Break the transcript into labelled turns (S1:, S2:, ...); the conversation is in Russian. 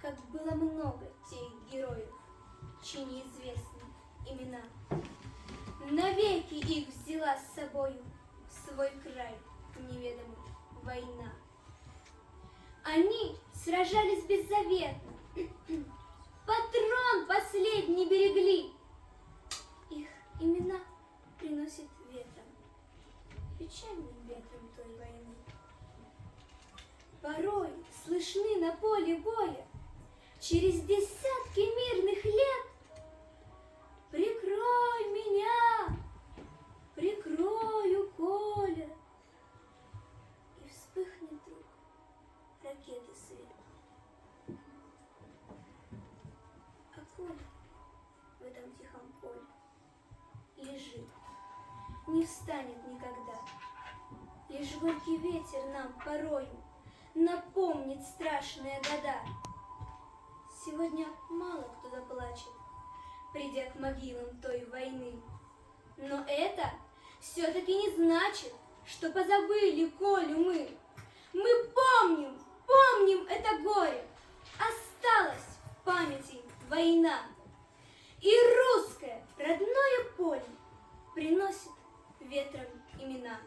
S1: как было много тех героев, чьи неизвестны имена. Навеки их взяла с собою в свой край неведомый война. Они сражались беззаветно, патрон последний берегли. Их имена приносят ветром, печальным ветром той войны. Порой слышны на поле боя через десятки мирных лет: «Прикрой меня, прикрою, Коля!» И вспыхнет вдруг ракеты свет. А Коля в этом тихом поле лежит, не встанет никогда. Лишь горький ветер нам порою напомнит страшные года. Сегодня мало кто заплачет, придя к могилам той войны. Но это все-таки не значит, что позабыли Колю мы. Мы помним, помним это горе. Осталась в памяти война. И русское родное поле приносит ветром имена.